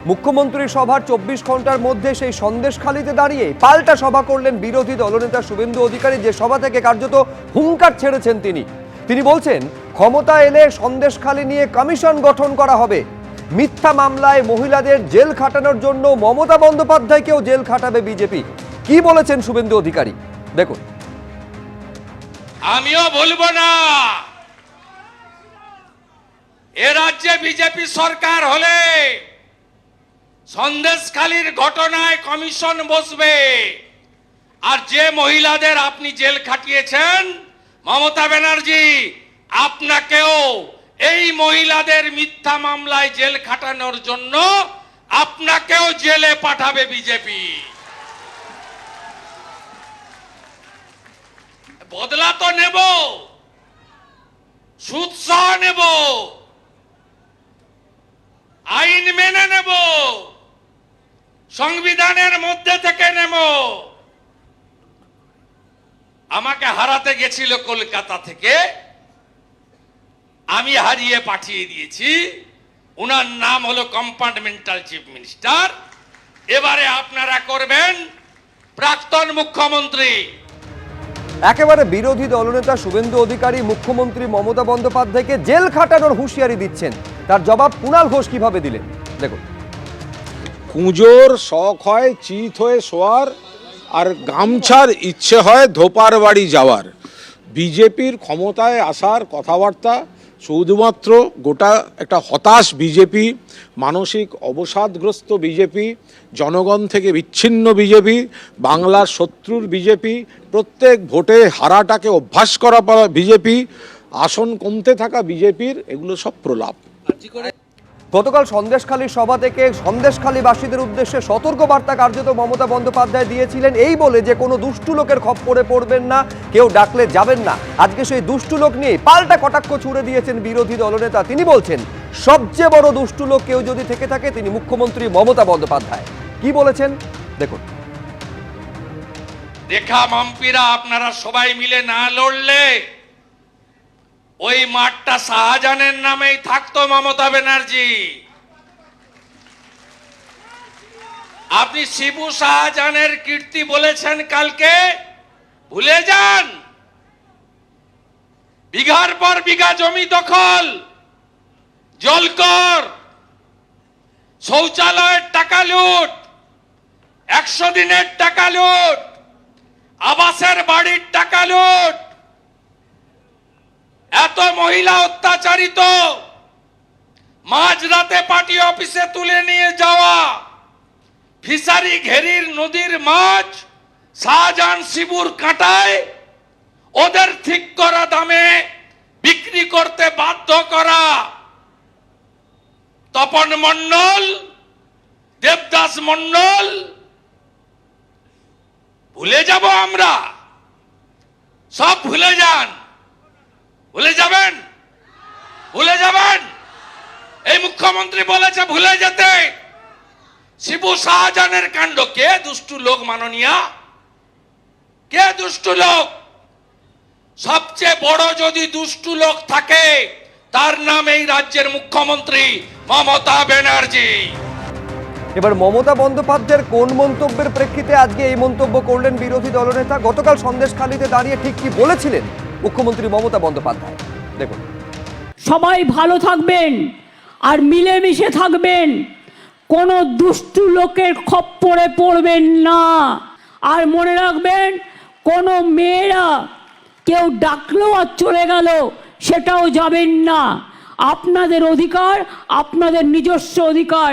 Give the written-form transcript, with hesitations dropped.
মুখ্যমন্ত্রীর সভার 24 ঘন্টার মধ্যে সেই সন্দেশখালিতে দাঁড়িয়ে পাল্টা সভা করলেন বিরোধী দলনেতা শুভেন্দু অধিকারী, যে সভা থেকে কার্যত হুঙ্কার ছেড়েছেন তিনি বলছেন ক্ষমতা এলে সন্দেশখালি নিয়ে কমিশন গঠন করা হবে, মিথ্যা মামলায় মহিলাদের জেল খাটানোর জন্য মমতা বন্দ্যোপাধ্যায়কেও জেল খাটাবে বিজেপি। কি বলেছেন শুভেন্দু অধিকারী দেখুন। আমিও বলবো না এ রাজ্যে বিজেপি সরকার হলে সন্দেশখালির ঘটনায় কমিশন বসবে, আর যে মহিলাদের আপনি জেল খাটিয়েছেন মমতা ব্যানার্জি, আপনাকেও এই মহিলাদের মিথ্যা মামলায় জেল খাটানোর জন্য আপনাকেও জেলে পাঠাবে বিজেপি। বদলা তো নেব, সুদ সহ নেব, আইন মেনে নেব, সংবিধানের মধ্যে থেকে নেব। আমাকে হারাতে গেছিল কলকাতা থেকে, আমি হারিয়ে পাঠিয়ে দিয়েছি। উনার নাম হলো কম্পার্টমেন্টাল চিফ মিনিস্টার। এবারে আপনারা করবেন প্রাক্তন মুখ্যমন্ত্রী। একেবারে বিরোধী দলনেতা শুভেন্দু অধিকারী মুখ্যমন্ত্রী মমতা বন্দ্যোপাধ্যায়কে জেল খাটানোর হুঁশিয়ারি দিচ্ছেন, তার জবাব কুণাল ঘোষ কিভাবে দিলেন দেখুন। কুঁজোর শখ হয় চিত হয়ে শোয়ার, আর গামছার ইচ্ছে হয় ধোপার বাড়ি যাওয়ার। বিজেপির ক্ষমতায় আসার কথাবার্তা শুধুমাত্র গোটা একটা হতাশ বিজেপি, মানসিক অবসাদগ্রস্ত বিজেপি, জনগণ থেকে বিচ্ছিন্ন বিজেপি, বাংলার শত্রুর বিজেপি, প্রত্যেক ভোটে হারাটাকে অভ্যাস করা বিজেপি, আসন কমতে থাকা বিজেপির, এগুলো সব প্রলাপ। গতকাল সন্দেশখালীর সভা থেকে সন্দেশখালীবাসীদের উদ্দেশ্যে সতর্ক বার্তা কার্যত মমতা বন্দ্যোপাধ্যায় দিয়েছিলেন, এই বলে যে কোনো দুষ্টু লোকের খপ্পরে পড়বেন না, কেউ ডাকলে যাবেন না। আজকে সেই দুষ্টু লোক নিয়ে পাল্টা কটাক্ষ ছুড়ে দিয়েছেন বিরোধী দলনেতা। তিনি বলছেন সবচেয়ে বড় দুষ্টু লোক কেউ যদি থেকে থাকে তিনি মুখ্যমন্ত্রী মমতা বন্দ্যোপাধ্যায়। কি বলেছেন দেখুন। দেখা মাম্পিরা, আপনারা সবাই মিলে না লড়লে ওই মাঠটা শাহজাহানের নামেই থাকতো মমতা ব্যানার্জি। আপনি শিবু শাহজাহানের কীর্তি বলেছেন কালকে, ভুলে যান। বিঘার পর বিঘা জমি দখল, জলকর, শৌচালয়ের টাকা লুট, 100 দিনের টাকা লুট, আবাসের বাড়ির টাকা লুট, এত মহিলা অত্যাচারিত, মাঝরাতে পার্টি অফিসে তুলে নিয়ে যাওয়া, ফিশারি ঘেরির নদীর মাছ শাহজাহান শিবুর কাঁটায় ওদের ঠিক করা দামে বিক্রি করতে বাধ্য করা, তপন মণ্ডল, দেবদাস মণ্ডল, ভুলে যাব আমরা? সব ভুলে যান। ভুলে যাবেন? ভুলে যাবেন? এই মুখ্যমন্ত্রী বলেছে ভুলে যেতে। শিবু শাহজাহানের কাণ্ড। কে দুষ্টু লোক মাননীয়া? কে দুষ্টু লোক? সবচেয়ে বড় যদি দুষ্টু লোক থাকে তার নাম এই রাজ্যের মুখ্যমন্ত্রী মমতা ব্যানার্জি। এবার মমতা বন্দ্যোপাধ্যায়ের কোন মন্তব্যের প্রেক্ষিতে আজকে এই মন্তব্য করলেন বিরোধী দলনেতা? গতকাল সন্দেশখালীতে দাঁড়িয়ে ঠিক কি বলেছিলেন মুখ্যমন্ত্রী মমতা বন্দ্যোপাধ্যায় দেখুন। সবাই ভালো থাকবেন আর মিলেমিশে থাকবেন, কোনো দুষ্টু লোকের খপ্পরে পড়বেন না। আর মনে রাখবেন, কোনো মেয়েরা কেউ ডাকলো আর চলে গেল সেটাও যাবেন না। আপনাদের অধিকার, আপনাদের নিজস্ব অধিকার।